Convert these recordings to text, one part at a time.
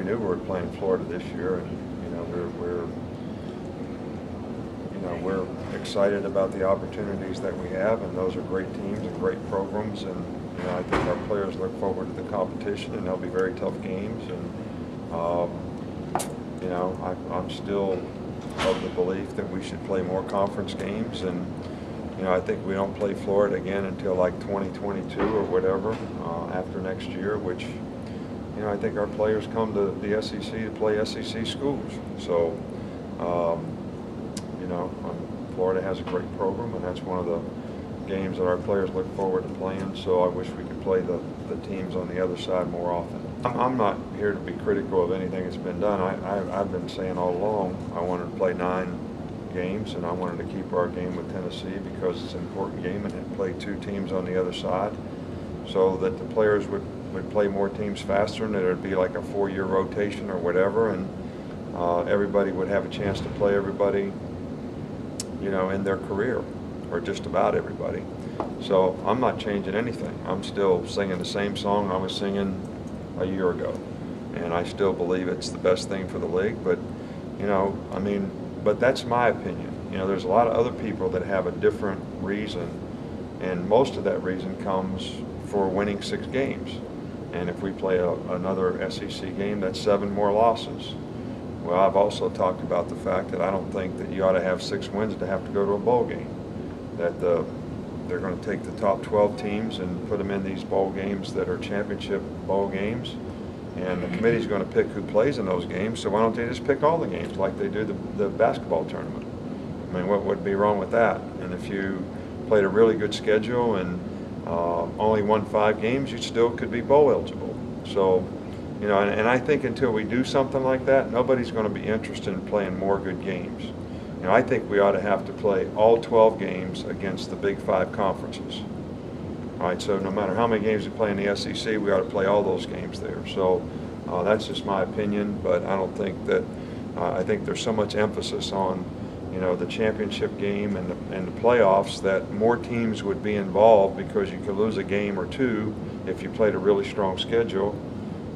knew we were playing Florida this year, and we're excited about the opportunities that we have, and those are great teams and great programs, and I think our players look forward to the competition, and they'll be very tough games. And I'm still of the belief that we should play more conference games, and I think we don't play Florida again until like 2022 or whatever, after next year, which I think our players come to the SEC to play SEC schools. So Florida has a great program, and that's one of the games that our players look forward to playing. So I wish we could play the teams on the other side more often. I'm not here to be critical of anything that's been done. I've been saying all along I wanted to play 9 games, and I wanted to keep our game with Tennessee because it's an important game, and then play 2 teams on the other side so that the players would play more teams faster, and that it would be like a 4-year rotation or whatever, and everybody would have a chance to play everybody in their career, or just about everybody. So I'm not changing anything. I'm still singing the same song I was singing a year ago, and I still believe it's the best thing for the league. But but that's my opinion. There's a lot of other people that have a different reason, and most of that reason comes for winning 6 games. And if we play another SEC game, that's 7 more losses. Well, I've also talked about the fact that I don't think that you ought to have 6 wins to have to go to a bowl game. That they're going to take the top 12 teams and put them in these bowl games that are championship bowl games, and the committee's going to pick who plays in those games. So why don't they just pick all the games like they do the basketball tournament? I mean, what would be wrong with that? And if you played a really good schedule and only won 5 games, you still could be bowl eligible. So, and I think until we do something like that, nobody's going to be interested in playing more good games. I think we ought to have to play all 12 games against the Big 5 conferences. All right, so no matter how many games we play in the SEC, we ought to play all those games there. So that's just my opinion, but I don't think that, I think there's so much emphasis on, the championship game and the playoffs that more teams would be involved, because you could lose a game or 2 if you played a really strong schedule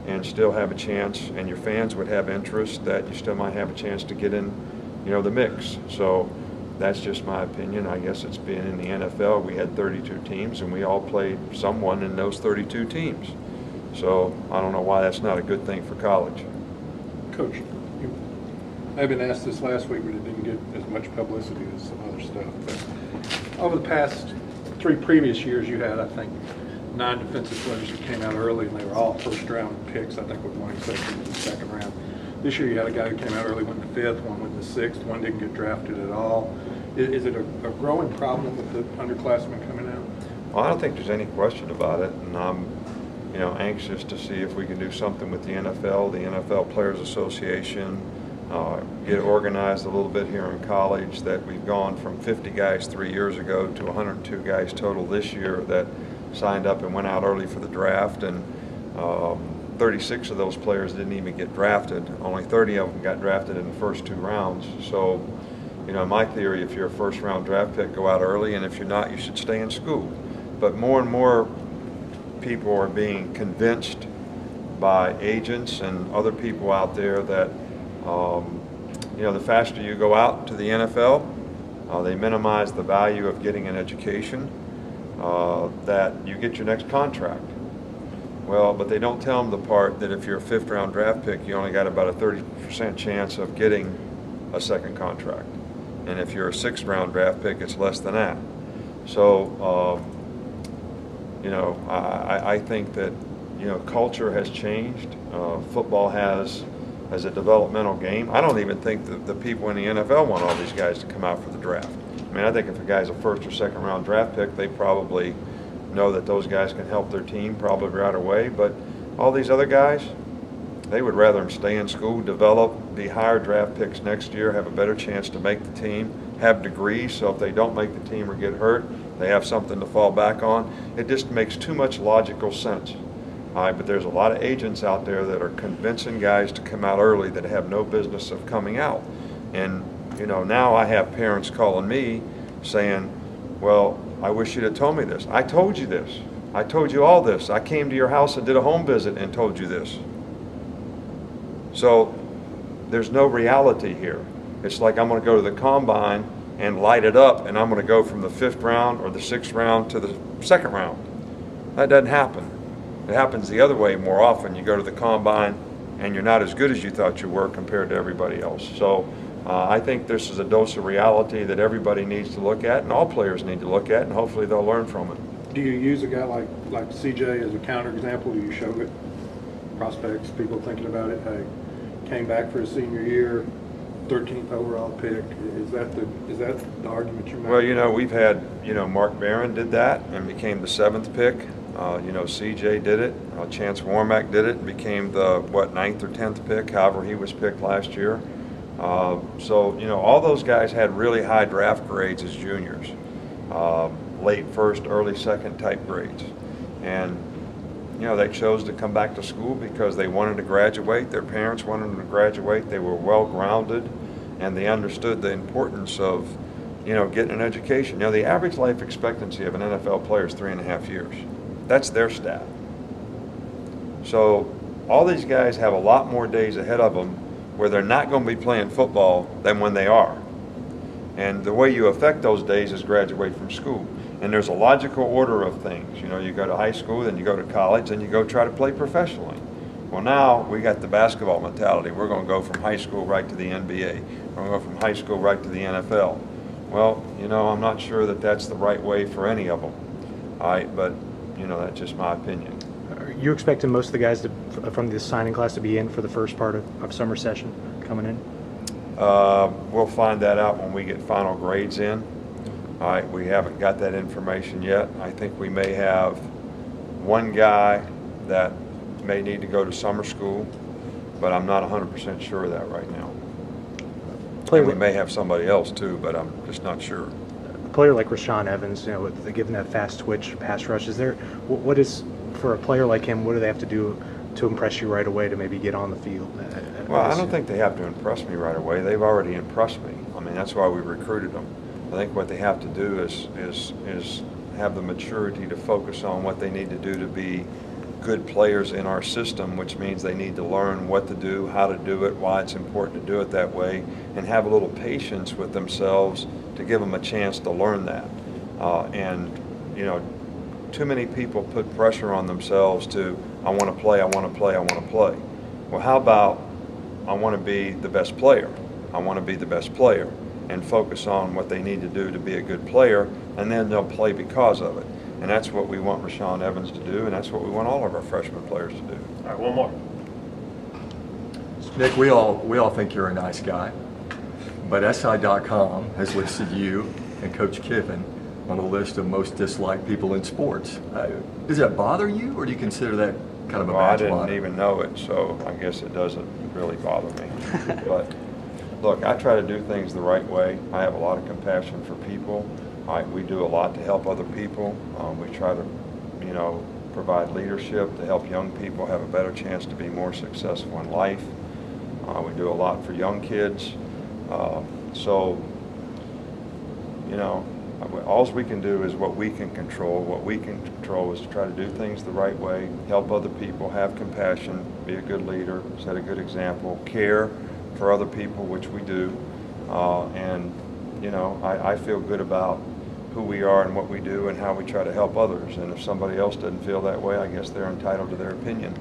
and still have a chance, and your fans would have interest that you still might have a chance to get in the mix. So that's just my opinion. I guess it's been in the NFL. We had 32 teams, and we all played someone in those 32 teams. So I don't know why that's not a good thing for college. Coach, I've been asked this last week, but it didn't get as much publicity as some other stuff. But over the past 3 previous years, you had, I think, 9 defensive players that came out early, and they were all first-round picks, I think, with one exception in the second round. This year you had a guy who came out early, went in the 5th, one went in the 6th, one didn't get drafted at all. Is it a growing problem with the underclassmen coming out? Well, I don't think there's any question about it, and I'm anxious to see if we can do something with the NFL Players Association, get organized a little bit here in college, that we've gone from 50 guys 3 years ago to 102 guys total this year that signed up and went out early for the draft, and 36 of those players didn't even get drafted. Only 30 of them got drafted in the first 2 rounds. So, my theory, if you're a first-round draft pick, go out early, and if you're not, you should stay in school. But more and more people are being convinced by agents and other people out there that, the faster you go out to the NFL, they minimize the value of getting an education, that you get your next contract. Well, but they don't tell them the part that if you're a 5th-round draft pick, you only got about a 30% chance of getting a second contract. And if you're a 6th-round draft pick, it's less than that. So, I think that, culture has changed. Football has, as a developmental game. I don't even think that the people in the NFL want all these guys to come out for the draft. I mean, I think if a guy's a 1st or 2nd-round draft pick, they probably know that those guys can help their team probably right away. But all these other guys, they would rather them stay in school, develop, be higher draft picks next year, have a better chance to make the team, have degrees, so if they don't make the team or get hurt, they have something to fall back on. It just makes too much logical sense. All right, but there's a lot of agents out there that are convincing guys to come out early that have no business of coming out. And, now I have parents calling me saying, well, I wish you'd have told me this. I told you this. I told you all this. I came to your house and did a home visit and told you this. So there's no reality here. It's like I'm going to go to the combine and light it up, and I'm going to go from the 5th round or the 6th round to the 2nd round. That doesn't happen. It happens the other way more often. You go to the combine and you're not as good as you thought you were compared to everybody else. So I think this is a dose of reality that everybody needs to look at, and all players need to look at, and hopefully they'll learn from it. Do you use a guy like CJ as a counterexample? Do you show it? Prospects, people thinking about it, hey, came back for his senior year, 13th overall pick. Is that the argument you're making? Well, you know, we've had, you know, Mark Barron did that and became the 7th pick. You know, CJ did it. Chance Warmack did it and became the, 9th or 10th pick, however he was picked last year. So, you know, all those guys had really high draft grades as juniors, late 1st, early 2nd type grades. And, you know, they chose to come back to school because they wanted to graduate. Their parents wanted them to graduate. They were well grounded, and they understood the importance of, you know, getting an education. You know, the average life expectancy of an NFL player is 3.5 years. That's their stat. So all these guys have a lot more days ahead of them where they're not going to be playing football than when they are. And the way you affect those days is graduate from school. And there's a logical order of things. You know, you go to high school, then you go to college, then you go try to play professionally. Well, now we got the basketball mentality. We're going to go from high school right to the NBA. We're going to go from high school right to the NFL. Well, you know, I'm not sure that that's the right way for any of them. All right, but, you know, that's just my opinion. Are you expecting most of the guys from the signing class to be in for the first part of summer session coming in? We'll find that out when we get final grades in. All right, we haven't got that information yet. I think we may have one guy that may need to go to summer school, but I'm not 100% sure of that right now. And we may have somebody else too, but I'm just not sure. A player like Rashaan Evans, you know, given that fast twitch pass rush, is there what is for a player like him? What do they have to do to impress you right away to maybe get on the field? Well, I don't think they have to impress me right away. They've already impressed me. I mean, that's why we recruited them. I think what they have to do is have the maturity to focus on what they need to do to be good players in our system, which means they need to learn what to do, how to do it, why it's important to do it that way, and have a little patience with themselves to give them a chance to learn that. And, you know, too many people put pressure on themselves to, I want to play, I want to play, I want to play. Well, how about I want to be the best player? I want to be the best player, and focus on what they need to do to be a good player, and then they'll play because of it. And that's what we want Rashaan Evans to do, and that's what we want all of our freshman players to do. All right, one more. Nick, we all think you're a nice guy, but SI.com has listed you and Coach Kiffin on a list of most disliked people in sports. Does that bother you, or do you consider that kind of a badge of honor? I didn't even know it, so I guess it doesn't really bother me. But look, I try to do things the right way. I have a lot of compassion for people. We do a lot to help other people. We try to, you know, provide leadership to help young people have a better chance to be more successful in life. We do a lot for young kids. So, you know, all we can do is what we can control. What we can control is to try to do things the right way, help other people, have compassion, be a good leader, set a good example, care for other people, which we do. And, you know, I feel good about who we are and what we do and how we try to help others. And if somebody else doesn't feel that way, I guess they're entitled to their opinion.